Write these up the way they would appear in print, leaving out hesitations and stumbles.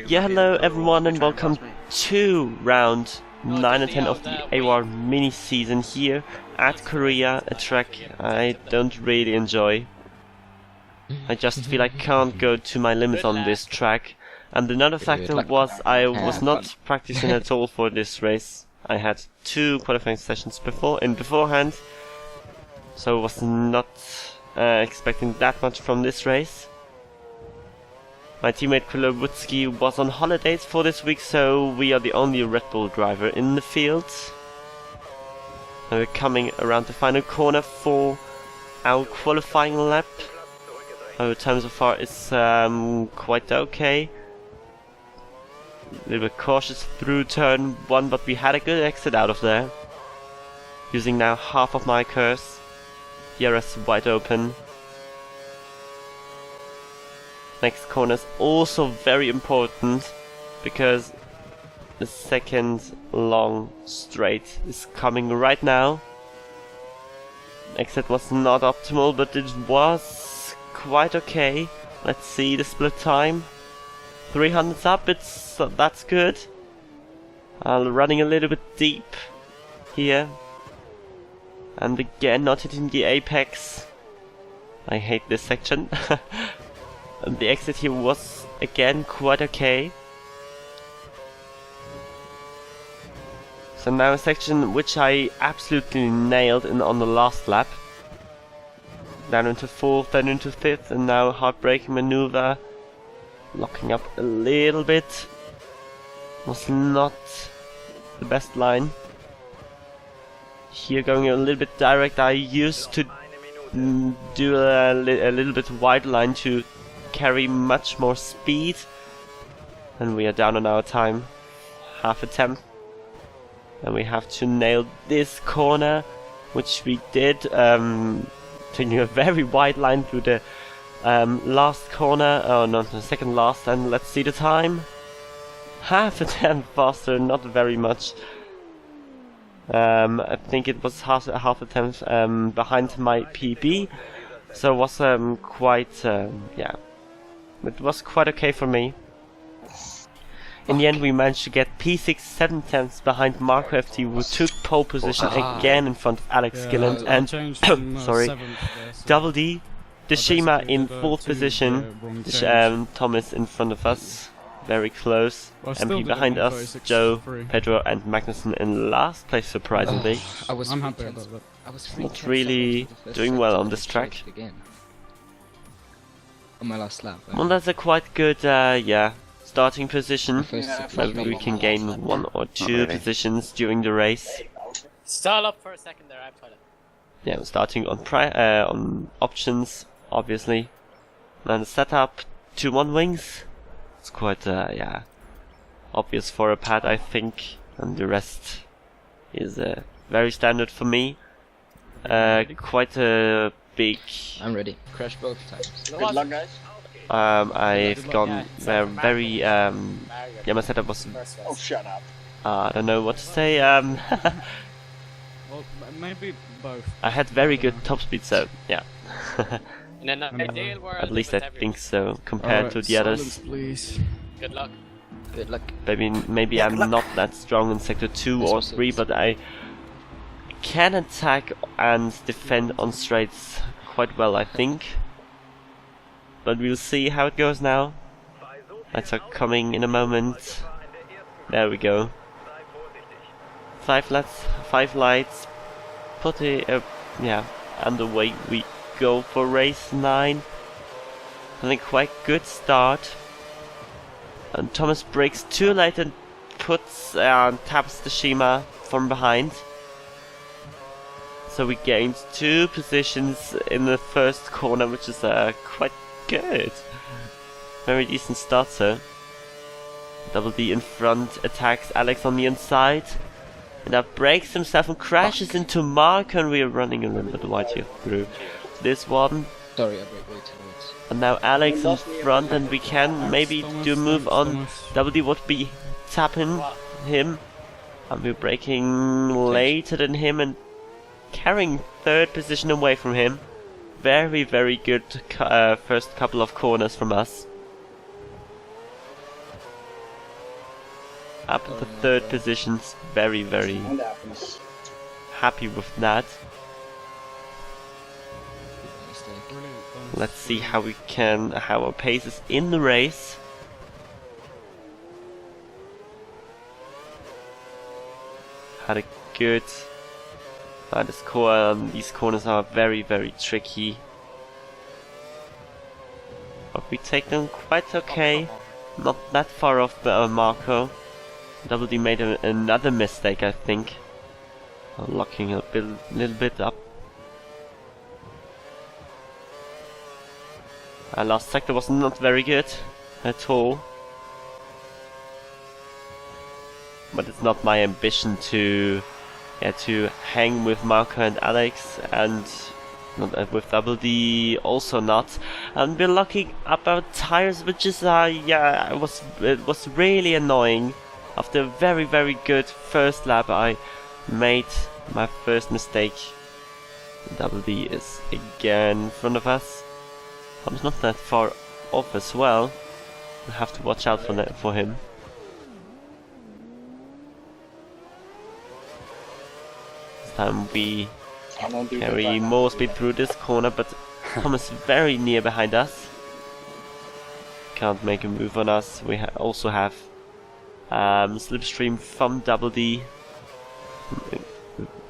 Yeah, hello everyone and welcome to round 9 and 10 of the AOR mini season here at Korea, a track I don't really enjoy. I just feel I can't go to my limits on this track. And another factor was I was not practicing at all for this race. I had 2 qualifying sessions beforehand, so I was not expecting that much from this race. My teammate Krylowicki was on holidays for this week, so we are the only Red Bull driver in the field. And we're coming around the final corner for our qualifying lap. Our time so far is quite okay. A little bit cautious through turn 1, but we had a good exit out of there. Using now half of my curse. DRS wide open. Next corner is also very important because the second long straight is coming right now. Exit was not optimal, but it was quite okay. Let's see the split time. 300's up, that's good. Running a little bit deep here. And again not hitting the apex. I hate this section. And the exit here was again quite okay. So now a section which I absolutely nailed on the last lap. Down into 4th, then into 5th, and now a heartbreaking maneuver. Locking up a little bit. Was not the best line. Here going a little bit direct. I used to do a little bit wide line to carry much more speed, and we are down on our time, half a tenth, and we have to nail this corner, which we did, taking a very wide line through the last corner, oh no, the second last, and let's see the time, half a tenth faster, not very much. I think it was half a tenth behind my PB, so it was quite, yeah. It was quite okay for me. In the end we managed to get P6 7 tenths behind Marco FT, who took pole position again in front of Alex Gilland, and sorry, Double D, Deshima in 4th position, Thomas in front of us, very close, MP behind us, Joe, Pedro and Magnussen in last place surprisingly. I'm happy about that. Not really doing well on this track. On my last lap. Well, that's a quite good, yeah, starting position. Maybe we can gain 1 or 2 positions during the race. Stall up for a second there, I have toilet. Yeah, starting on options, obviously. And the setup, 2-1 wings. It's quite, yeah, obvious for a pad, I think. And the rest is very standard for me. Quite a big... I'm ready. Crash both times. Good luck, guys. I've gone very, yeah, my setup was... Oh, shut up. I don't know what to say, Well, maybe both. I had very good top speed, so, yeah. In an ideal world, At least I think so, compared to the others. Please. Good luck. Good luck. Maybe I'm not that strong in sector 2 or 3, but I can attack and defend on straights quite well, I think. But we'll see how it goes now. Lights are coming in a moment. There we go. 5 lights. Put it, yeah, and away we go for race 9. I think quite good start. And Thomas brakes too late and taps the Shima from behind. So we gained 2 positions in the first corner, which is quite good. Very decent start, sir. Double D in front, attacks Alex on the inside. And now breaks himself and crashes into Mark, and we are running a little bit wide here through this one. Sorry, I brake way too late. And now Alex in front, and we can maybe do a move on. Double D would be tapping him. And we're braking later than him and carrying 3rd position away from him. Very, very good first couple of corners from us. up to third positions. Very, very happy with that. Mistake. Let's see how our pace is in the race. Had a good score. These corners are very, very tricky. But we take them quite okay. Not that far off Marco. Double D made another mistake, I think. Locking a little bit up. Our last sector was not very good at all. But it's not my ambition to hang with Marco and Alex, and not, with Double D also not. And we're locking up our tires, which is it was really annoying. After a very, very good first lap, I made my first mistake. Double D is again in front of us. I'm not that far off as well. We have to watch out for him. This time we carry more speed through this corner, but Thomas is very near behind us. Can't make a move on us. We also have slipstream from Double D,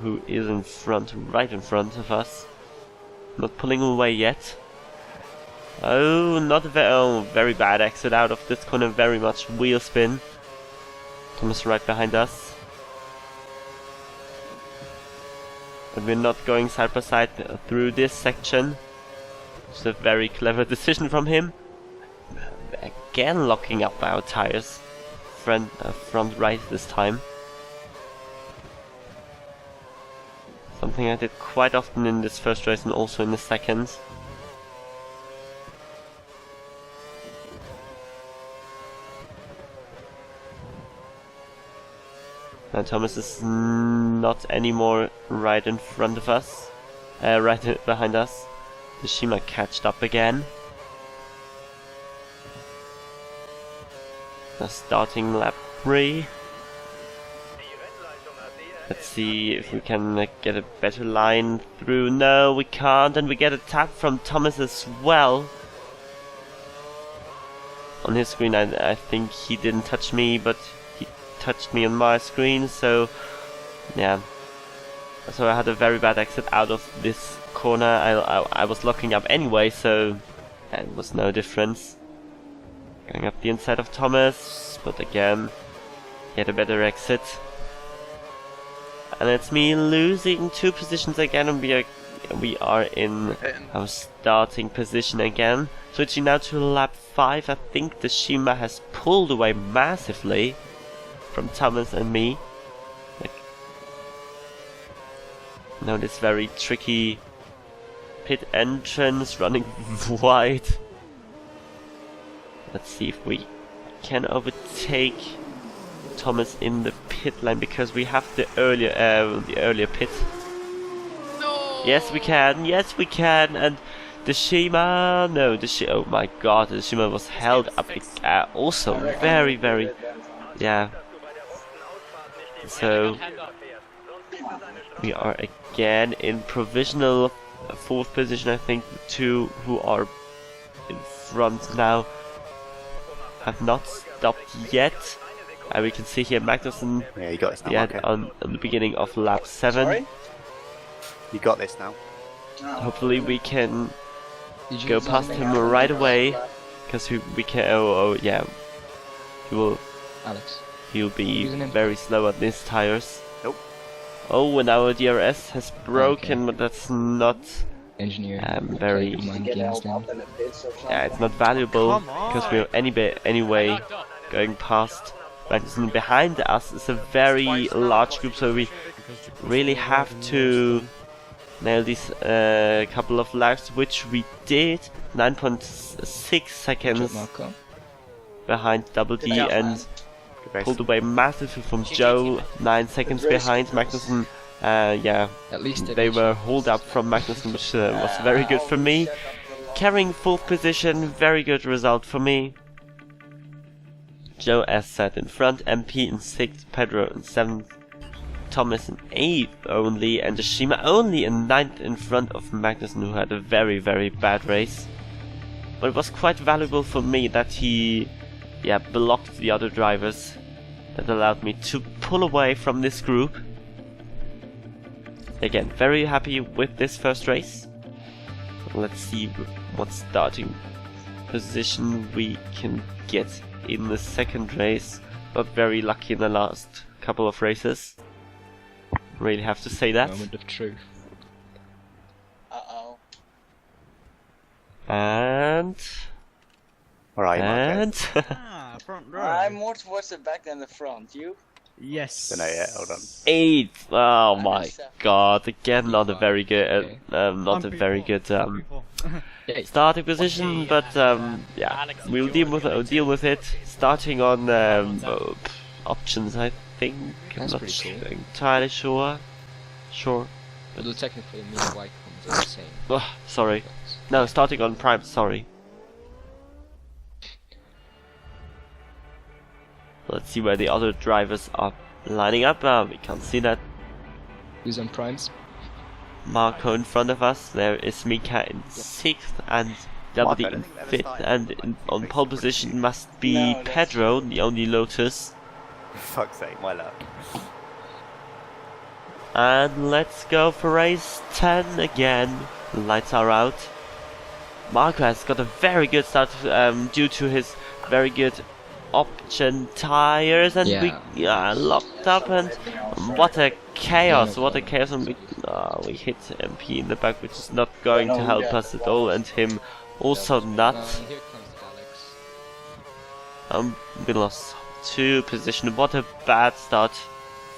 who is in front, right in front of us. Not pulling away yet. Oh, very bad exit out of this corner, very much wheel spin. Thomas right behind us. But we're not going side by side through this section. It's a very clever decision from him. Again locking up our tires. Front right this time. Something I did quite often in this first race and also in the second. Now Thomas is not anymore right in front of us, right behind us. The Shima catched up again. Now starting lap 3. Let's see if we can get a better line through. No, we can't, and we get a tap from Thomas as well. On his screen, I think he didn't touch me, but he touched me on my screen, so yeah. So I had a very bad exit out of this corner. I was locking up anyway, so it was no difference. Going up the inside of Thomas, but again, he had a better exit. And it's me losing 2 positions again, and we are in our starting position again. Switching now to lap 5, I think the Shima has pulled away massively from Thomas and me. Now this very tricky pit entrance running wide. Let's see if we can overtake Thomas in the pit lane, because we have the earlier pit. No! Yes we can, and the Shima, oh my god, the Shima was held up also very, very, yeah. So we are again in provisional 4th position. I think the 2 who are in front now have not stopped yet. We can see here Magnussen, yeah, you got this now, on the beginning of lap 7. Sorry? You got this now. Hopefully we can go past him right away, because we can. Yeah, he'll be very slow on these tires. Nope. Oh, and our DRS has broken, but that's not very. Yeah, it's not valuable, because we're anyway going past. Magnussen behind us is a very large group, so we really have to nail these couple of laps, which we did. 9.6 seconds behind Double D, and pulled away massively from Joe. 9 seconds behind Magnussen. Yeah, at least they were hold up from Magnussen, which was very good for me. Carrying 4th position, very good result for me. Joe as said in front, MP in 6th, Pedro in 7th, Thomas in 8th only, and Ashima only in 9th in front of Magnussen, who had a very, very bad race. But it was quite valuable for me that he blocked the other drivers. That allowed me to pull away from this group. Again, very happy with this first race. Let's see what starting position we can get in the second race. Not very lucky in the last couple of races. Really have to say that. Moment of truth. Uh-oh. Where are you, Marco? Front row. I'm more towards the back than the front. You? Yes. Don't know yet. Hold on. 8th. Oh I'm my in 7th. god! Again, not a very good, not a I'm very P4. good Yeah, starting position. But yeah, we'll deal with it. Starting on options, I think. I'm That's not pretty cool. entirely sure. Sure. although technically me and Ycoms are the same. Ugh, sorry. No, starting on prime. Sorry. Let's see where the other drivers are lining up. We can't see that. Who's on primes? Marco in front of us. There is Mika in 6th and Marco, WD I in don't think they've 5th. started. And on pole position must be No, that's- Pedro, the only Lotus. For fuck's sake, my luck. And let's go for race 10 again. The lights are out. Marco has got a very good start due to his very good option tires, and we locked up, and what a chaos, what a chaos, and we hit MP in the back, which is not going to help us at all, and him also not. Here comes Alex. We lost 2 position. What a bad start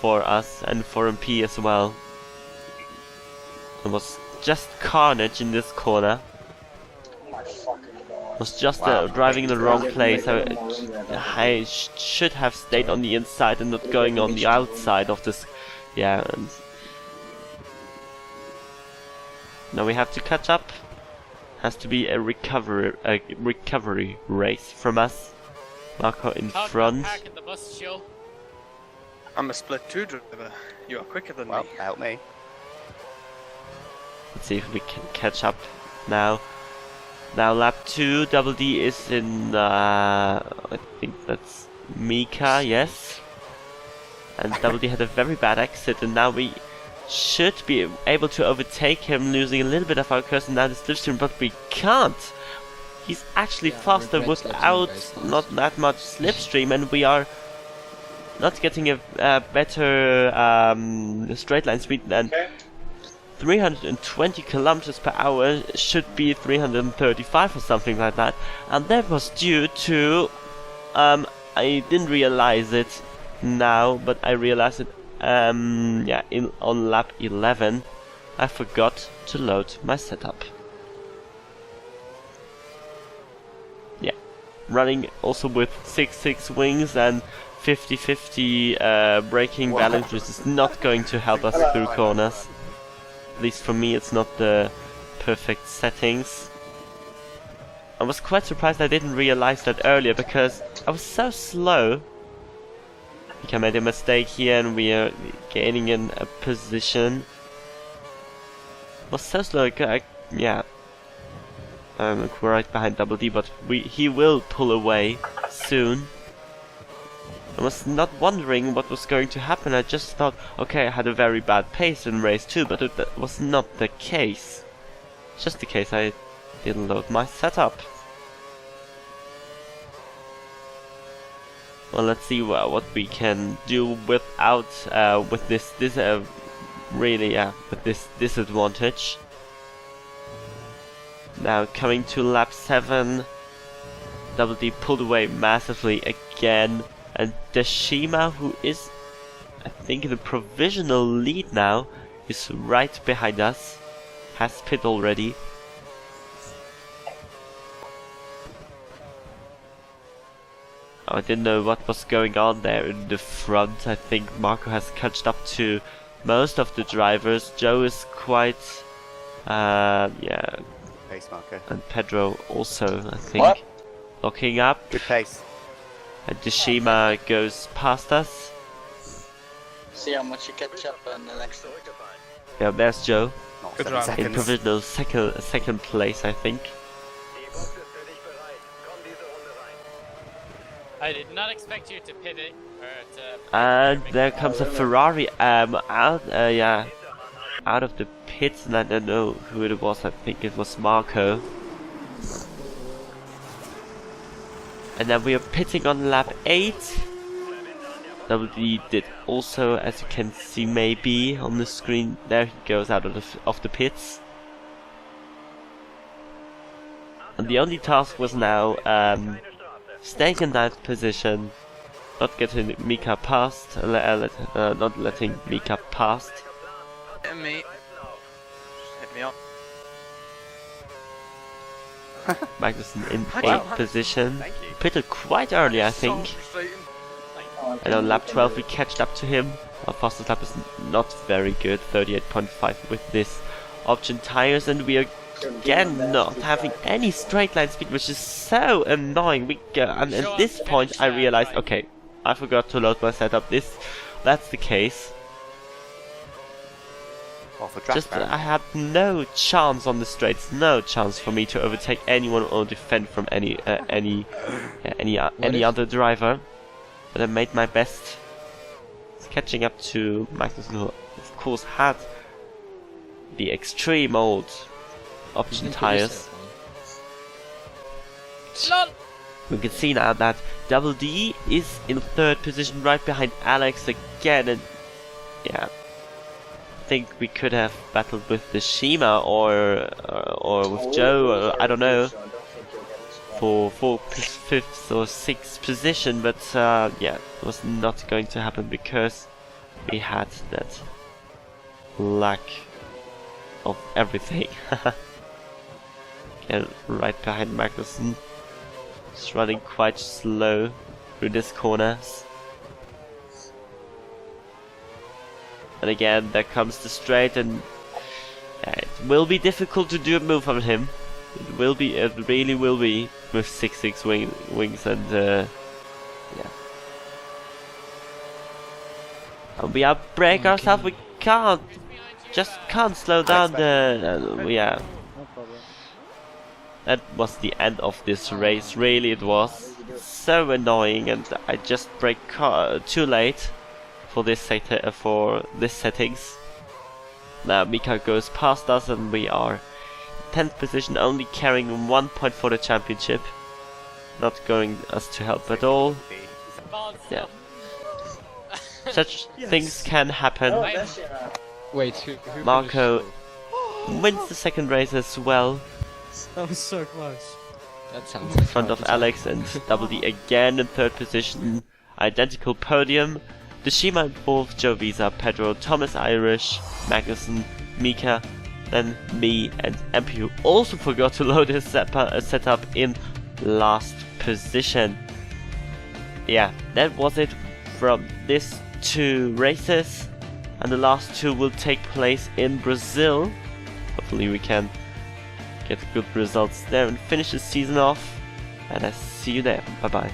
for us and for MP as well. It was just carnage in this corner. Was just driving in the wrong place. I should have stayed on the inside and not going on the outside of this. Yeah. And now we have to catch up. Has to be a recovery race from us. Marco in front. I'm a split 2 driver. You are quicker than Well, me. help me. Let's see if we can catch up now. Now lap 2, Double D is in, I think that's Mika, yes. And Double D had a very bad exit, and now we should be able to overtake him, losing a little bit of our course and now the slipstream, but we can't. He's actually faster red without slipstream, guys. not that much slipstream, and we are not getting a better straight line speed than 320 kilometers per hour. Should be 335 or something like that, and that was due to I didn't realize it now, but I realized it on lap 11 I forgot to load my setup. Yeah, running also with 6.6 wings and 50-50 braking balance, which is not going to help us through corners. At least for me, it's not the perfect settings. I was quite surprised I didn't realize that earlier, because I was so slow. I made a mistake here and we are gaining in a position. I was so slow, I'm right behind Double D, but he will pull away soon. I was not wondering what was going to happen. I just thought, okay, I had a very bad pace in race 2, but that was not the case. Just the case I didn't load my setup. Well, let's see what we can do without with this disadvantage. Now coming to lap 7, Double D pulled away massively again. And Dashima, who is, I think, in the provisional lead now, is right behind us. Has pit already. Oh, I didn't know what was going on there in the front. I think Marco has catched up to most of the drivers. Joe is quite, Pace, Marco. and Pedro also, I think, What? locking up. Good pace. And Deshima goes past us. See how much you catch up on the next one. Yeah, there's Joe Not Good 7 run. in seconds. provisional second place, I think. I did not expect you to pivot or to. And there comes a Ferrari out of the pits, and I don't know who it was. I think it was Marco. And then we are pitting on lap 8. WD did also, as you can see maybe on the screen, there he goes out of the pits. And the only task was now staying in that position, not getting Mika past, not letting Mika past. Hit me. Hit me up. Magnussen in Wow. 8th position. Thank you. Pitted quite early, I think. So frustrating. And on lap 12 we catched up to him. Our fastest lap is not very good, 38.5 with this option tires, and we are again not having any straight line speed, which is so annoying. We go, and at this point I realized, okay, I forgot to load my setup. That's the case. Off a track Just back. I had no chance on the straights, no chance for me to overtake anyone or defend from any other driver. But I made my best, catching up to Magnussen, who of course had the extreme old option tires. LOL! We can see now that Double D is in 3rd position, right behind Alex again, and yeah, I think we could have battled with the Shima or with Joe, or I don't know, for 4th, 5th or 6th position, but yeah, it was not going to happen because we had that lack of everything. Again, right behind Magnussen. Just running quite slow through this corners. And again, there comes the straight, and it will be difficult to do a move on him. It really will be with 6.6 wings, and yeah. And we outbrake ourselves. We just can't slow down the. Yeah. That was the end of this race. Really, it was so annoying, and I just brake too late for this settings. Now Mika goes past us, and we are 10th position, only carrying 1 point for the championship. Not going us to help at all. Yeah. Such things can happen. Wait, who Marco finished? wins the second race as well, That was so close. That sounds in like front of Alex, and Double D again in 3rd position. Identical podium. Deshima in 4th, Joe Visa, Pedro, Thomas Irish, Magnussen, Mika, then me and MP, who also forgot to load his setup in last position. Yeah, that was it from these 2 races, and the last 2 will take place in Brazil. Hopefully we can get good results there and finish the season off, and I see you there. Bye bye.